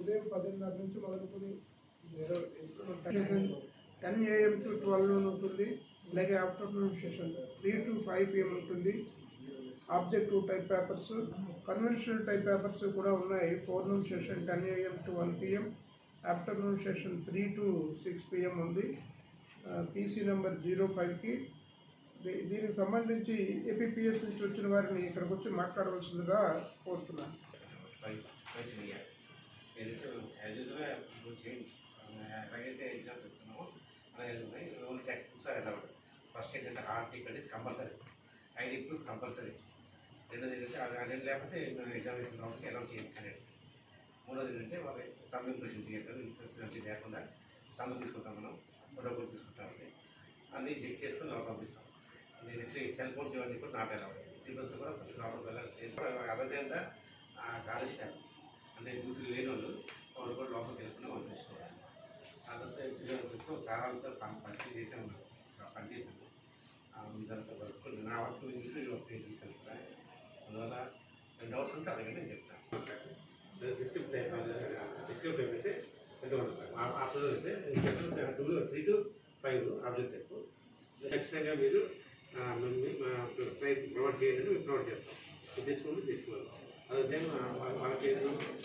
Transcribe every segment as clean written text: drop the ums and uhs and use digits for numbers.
ఉదయం 10:30 నుంచి మొదలుకొని 10 AM to 12 noon ఉంటుంది. అలాగే ఆఫ్టర్నూన్ సెషన్ 3 to 5 PM ఉంటుంది. Objective type papers, conventional type papers కూడా ఉన్నాయి. Forenoon session 10 AM to 1 PM, afternoon session 3 to 6 PM ఉంది. PC నెంబర్ 05కి. దీనికి సంబంధించి ఏపీపీఎస్ నుంచి వచ్చిన వారిని ఇక్కడికి వచ్చి మాట్లాడవలసిందిగా కోరుతున్నాను. ఎలాగైతే ఎగ్జామ్స్ ఇస్తున్నామో అలాగే ఉన్నాయి. Only text books are allowed. First ఏంటంటే hall ticket is compulsory, ID proof compulsory. రెండోది ఏంటంటే అది లేకపోతే ఎగ్జామినేషన్ కాబట్టి అలౌ చేయండి క్యాండిడేట్స్. మూడోది ఏంటంటే వాళ్ళకి తమ్ ఇంప్రెషన్ థియేటర్ ఇంప్రెషన్ లేకుండా తమ్ము తీసుకుంటాం, మనం ఫోటో కూడా తీసుకుంటామండి. అన్నీ చెక్ చేసుకునిเราపంపిస్తాం. నెక్స్ట్ సెల్ ఫోన్స్ ఇవన్నీ కూడా నాట్ అలౌడ్. టికెట్స్ కూడా లోపలికి వెళ్ళాలి. అదేంత కాలేజ్ స్టాఫ్ అంటే డ్యూటీ లేని వాళ్ళు కూడా లోపలికి వెళ్ళకుండా వాళ్ళు తీసుకోవాలి. అదంతా కారాలతో పనిచేసి చేసాము, పనిచేసాము. ఇదంతా వర్క్ నా వర్క్ పే చేశాను కూడా. అందువల్ల 2 hours ఉంటే అలాగే నేను చెప్తాను. డిస్క్రిప్ట్ అయితే 2 hours ఆఫ్టర్నూన్ అయితే 3 to 5 ఆబ్జెక్ట్ టైప్ ఖచ్చితంగా మీరు ప్రొవైడ్ చేయండి. మేము ప్రొవైడ్ చేస్తాం. తెచ్చుకోవాలి. అదే వాళ్ళకి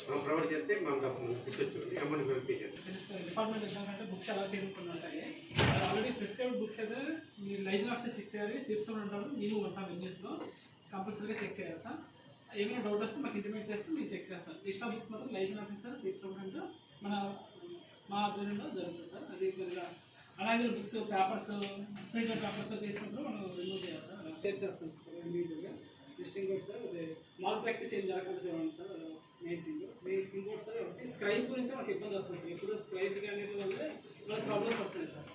మనం ప్రొవైడ్ చేస్తే మనం తీసుకొచ్చు అమౌంట్ మేము పే చేస్తాం. డిపార్ట్మెంట్ ఎగ్జామ్స్ అంటే బుక్స్ ఎలా చేరుకుంటాయి. ఆల్రెడీ ప్రిస్క్రైబ్డ్ బుక్స్ అయితే మీరు లైజన్ ఆఫీసర్ చెక్ చేయాలి. సిప్స్ ఉంటారు, మేము ఉంటాం వెన్యూస్లో. కంపల్సరీగా చెక్ చేయాలి సార్. ఏమైనా డౌట్ వస్తే మాకు ఇంటిమేట్ చేస్తే మేము చెక్ చేస్తాం. లిస్ట్ ఆఫ్ బుక్స్ మాత్రం లైజన్ ఆఫీసర్, సిప్స్ ఉంటే మా ఆధ్వర్యంలో జరుగుతుంది సార్. అది కొద్దిగా అలాగే బుక్స్ పేపర్స్ ప్రింటర్ పేపర్స్ చేసినప్పుడు మనం రిమూవ్ చేయాలి సార్. అలా చేస్తాం సార్ ఇమీడియట్గా. టెస్టింగ్ కూడా సార్ అదే మాల్ ప్రాక్టీస్ ఏం జరగకుండా సార్ మెయిన్ థింగ్. ఇంకోటి సార్ ఒకటి స్క్రైబ్ గురించి మనకు ఇబ్బంది వస్తుంది సార్. ఇప్పుడు స్క్రైబ్ అనేది వల్ల మనకు ప్రాబ్లమ్స్ వస్తాయి sir.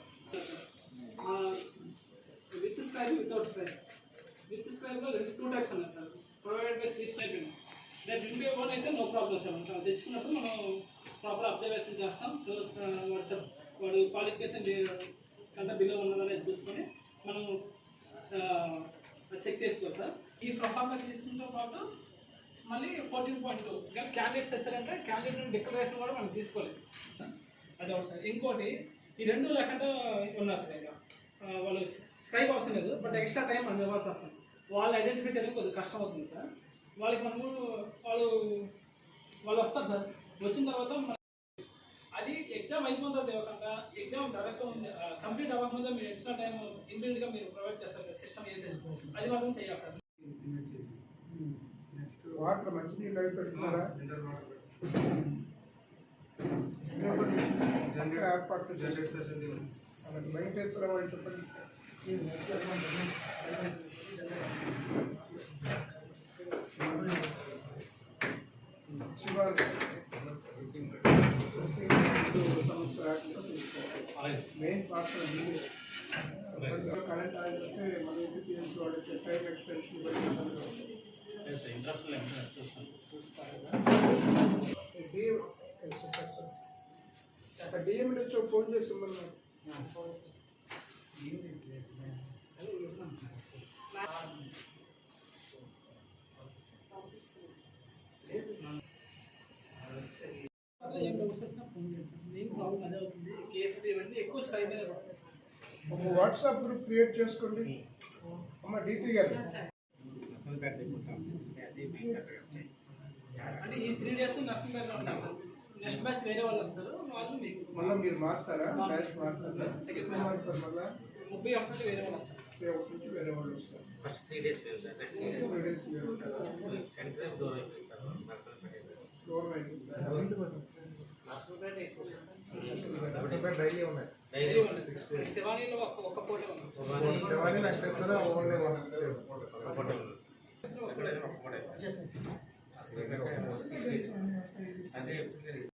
With scribe, without scribe. With స్క్రైబ్లో 2 types ఉన్నాయి సార్. ప్రొవైడెడ్ బై స్లిప్స్ అయిపోయింది. రివ్యూ వన్ అయితే నో ప్రాబ్లం సార్. మనం తెచ్చుకున్నప్పుడు మనం ప్రాపర్ అబ్జర్వేషన్ చేస్తాం. సో వాడు క్వాలిఫికేషన్ కంటే బిలో ఉన్నదని చూసుకొని మనం చెక్ చేసుకోవాలి సార్. ఈ ప్రొఫార్మా తీసుకుంటే పాటు మళ్ళీ 14.2 కానీ క్యాండిడేట్స్ వేసారంటే క్యాండిడేట్ డిక్లరేషన్ కూడా మనం తీసుకోలేదు. అది ఒకటి సార్. ఇంకోటి ఈ 2 లేకుండా ఉన్నారు సార్. ఇంకా వాళ్ళు స్క్రైబ్ అవసరం లేదు, బట్ ఎక్స్ట్రా టైం మనం ఇవ్వాల్సి వస్తుంది. వాళ్ళు ఐడెంటిఫై చేయడం కొద్దిగా కష్టం అవుతుంది సార్. వాళ్ళకి మనము వాళ్ళు వస్తారు సార్. వచ్చిన తర్వాత అది ఎగ్జామ్ అయిపోయిన తర్వాత ఇవ్వకుండా ఎగ్జామ్ జరగకముందే కంప్లీట్ అవ్వకముందే మీరు ఎక్స్ట్రా టైం ఇన్బిల్డ్గా మీరు ప్రొవైడ్ చేస్తారు కదా, సిస్టమ్ ఏ సిస్టమ్ అది మాత్రం చేయాలి సార్. వాటర్ మంచినీళ్ళు అవి పెడుతున్నారా? ఏర్పాటు అలాగే వెంకటేశ్వర వాళ్ళు చెప్పండి. మెయిన్ పార్ట్ కరెంట్ ఆగితే మన ఏపీఎస్ వాళ్ళకి టైం ఎక్స్టెన్షన్ డిఎం నుంచి ఫోన్ చేసి ఒక వాట్సాప్ గ్రూప్ క్రియేట్ చేసుకోండి. అమ్మ డిపి గారు అంటే ఈ 3 days నర్సింగ్ గారు ఉంటారు సార్. నెక్స్ట్ బ్యాచ్ వేరే వాళ్ళు వస్తారు. వాళ్ళు మళ్ళీ మీరు మారుతారా? బ్యాచ్ మారుతారా? సెకండ్ బ్యాచ్ మారుతారు. మళ్ళీ 31 నుంచి వేరే వాళ్ళు వస్తారు. 31 నుంచి వేరే వాళ్ళు వస్తారు. ఫస్ట్ 3 days మేము సార్. నెక్స్ట్ 3 days మీరు ఉంటారా? సెంటర్ దూరం అయిపోయింది సార్. దూరం అయిపోయిందా? డైలీ ఉన్నాయి. శివానీలో ఒక పోటీ ఉంది. శివానీ వెంకటేశ్వర ఓన్లీ అదే